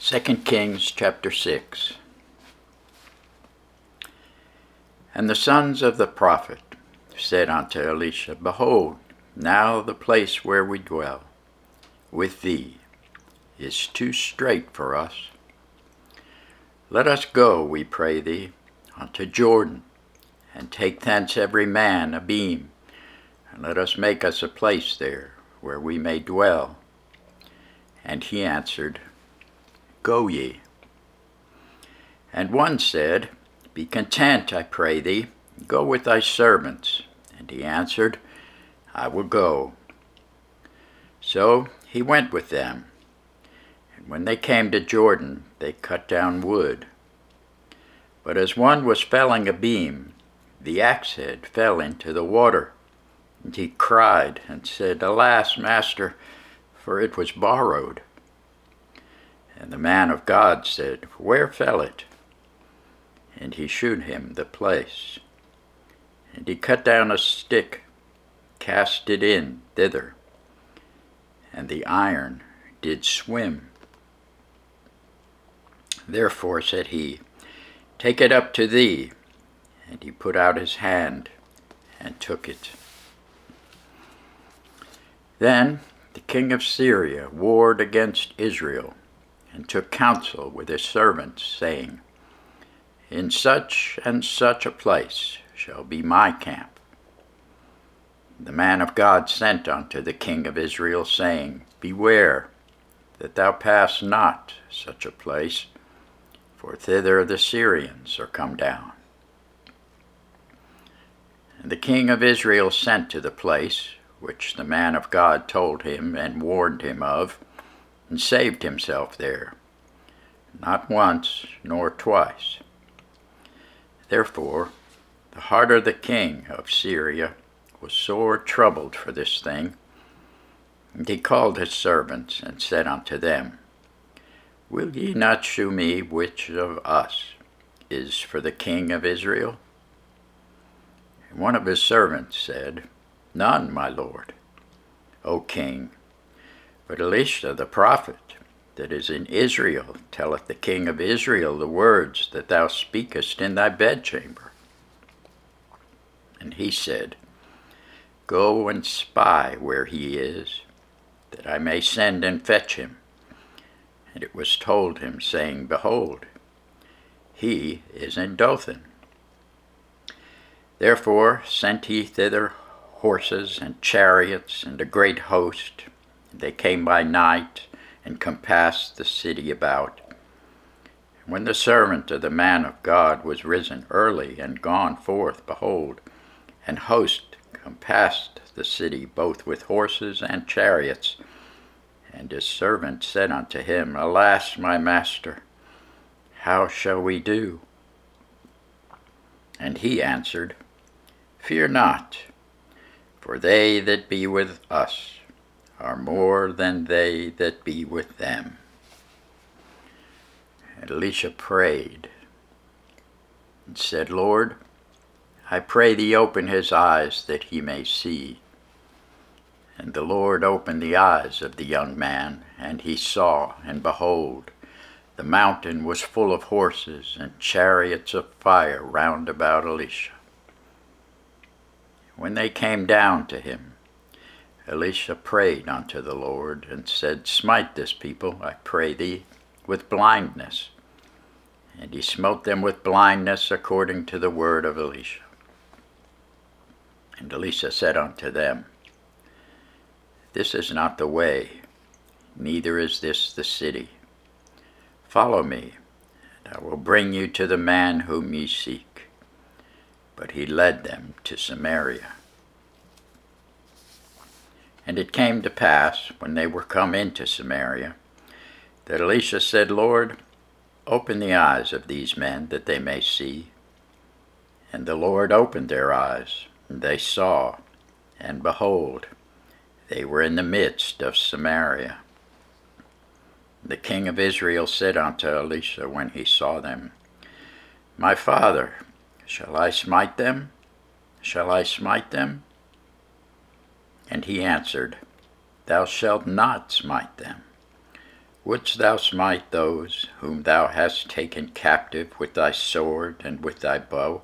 2 Kings chapter 6. And the sons of the prophet said unto Elisha, Behold, now the place where we dwell with thee is too strait for us. Let us go, we pray thee, unto Jordan, and take thence every man a beam, and let us make us a place there where we may dwell. And he answered, Go ye. And one said, Be content, I pray thee, go with thy servants. And he answered, I will go. So he went with them. And when they came to Jordan, they cut down wood. But as one was felling a beam, the axe head fell into the water. And he cried and said, Alas, master, for it was borrowed. And the man of God said, Where fell it? And he shewed him the place. And he cut down a stick, cast it in thither, and the iron did swim. Therefore said he, Take it up to thee. And he put out his hand and took it. Then the king of Syria warred against Israel, and took counsel with his servants, saying, In such and such a place shall be my camp. The man of God sent unto the king of Israel, saying, Beware that thou pass not such a place, for thither the Syrians are come down. And the king of Israel sent to the place which the man of God told him and warned him of, and saved himself there, not once nor twice. Therefore the heart of the king of Syria was sore troubled for this thing, and he called his servants and said unto them, Will ye not shew me which of us is for the king of Israel? And one of his servants said, None, my lord, O king. But Elisha the prophet, that is in Israel, telleth the king of Israel the words that thou speakest in thy bedchamber. And he said, Go and spy where he is, that I may send and fetch him. And it was told him, saying, Behold, he is in Dothan. Therefore sent he thither horses and chariots and a great host. They came by night and compassed the city about. When the servant of the man of God was risen early and gone forth, behold, an host compassed the city both with horses and chariots. And his servant said unto him, Alas, my master, how shall we do? And he answered, Fear not, for they that be with us are more than they that be with them. And Elisha prayed and said, Lord, I pray thee open his eyes that he may see. And the Lord opened the eyes of the young man, and he saw, and behold, the mountain was full of horses and chariots of fire round about Elisha. When they came down to him, Elisha prayed unto the Lord, and said, Smite this people, I pray thee, with blindness. And he smote them with blindness according to the word of Elisha. And Elisha said unto them, This is not the way, neither is this the city. Follow me, and I will bring you to the man whom ye seek. But he led them to Samaria. And it came to pass, when they were come into Samaria, that Elisha said, Lord, open the eyes of these men, that they may see. And the Lord opened their eyes, and they saw, and behold, they were in the midst of Samaria. The king of Israel said unto Elisha when he saw them, My father, shall I smite them? Shall I smite them? And he answered, Thou shalt not smite them. Wouldst thou smite those whom thou hast taken captive with thy sword and with thy bow?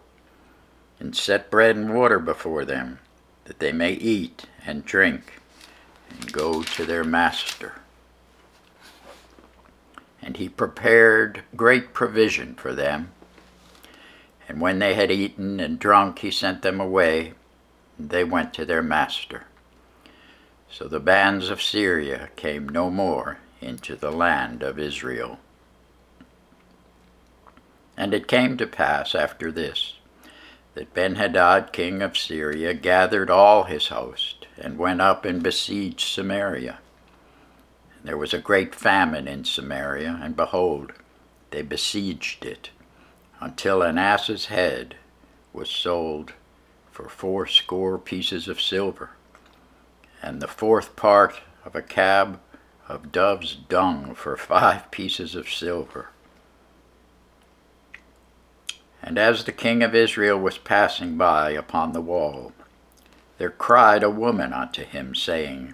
And set bread and water before them, that they may eat and drink, and go to their master. And he prepared great provision for them. And when they had eaten and drunk, he sent them away, and they went to their master. So the bands of Syria came no more into the land of Israel. And it came to pass after this, that Benhadad king of Syria gathered all his host, and went up and besieged Samaria. And there was a great famine in Samaria, and behold, they besieged it, until an ass's head was sold for 80 pieces of silver, and the 4th part of a cab of dove's dung for 5 pieces of silver. And as the king of Israel was passing by upon the wall, there cried a woman unto him, saying,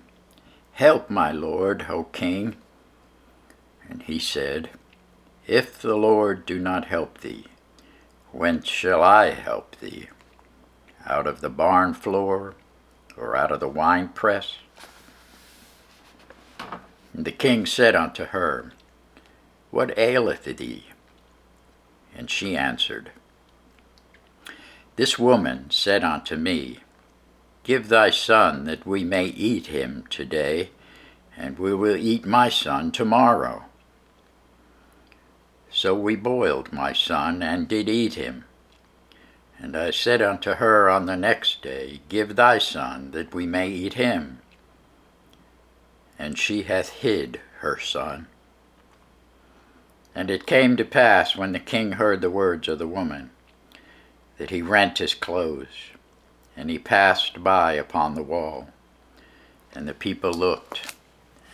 Help, my lord, O king. And he said, If the Lord do not help thee, whence shall I help thee? Out of the barn floor, or out of the winepress? And the king said unto her, What aileth thee? And she answered, This woman said unto me, Give thy son, that we may eat him today, and we will eat my son tomorrow. So we boiled my son, and did eat him. And I said unto her on the next day, Give thy son, that we may eat him. And she hath hid her son. And it came to pass, when the king heard the words of the woman, that he rent his clothes, and he passed by upon the wall. And the people looked,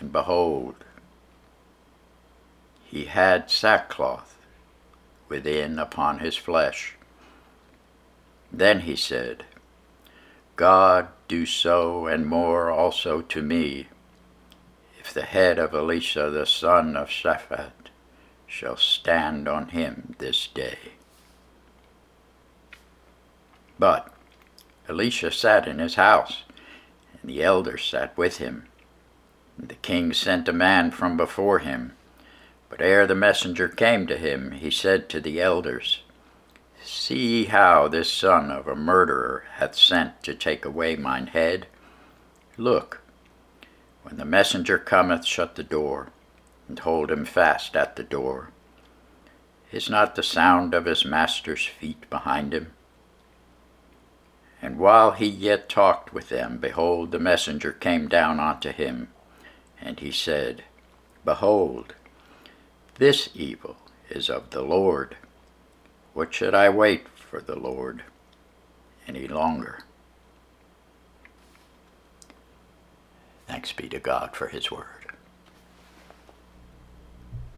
and behold, he had sackcloth within upon his flesh. Then he said, God do so and more also to me, if the head of Elisha the son of Shaphat shall stand on him this day. But Elisha sat in his house, and the elders sat with him. And the king sent a man from before him. But ere the messenger came to him, he said to the elders, See how this son of a murderer hath sent to take away mine head. Look, when the messenger cometh, shut the door, and hold him fast at the door. Is not the sound of his master's feet behind him? And while he yet talked with them, behold, the messenger came down unto him, and he said, Behold, this evil is of the Lord. What should I wait for the Lord any longer? Thanks be to God for his word.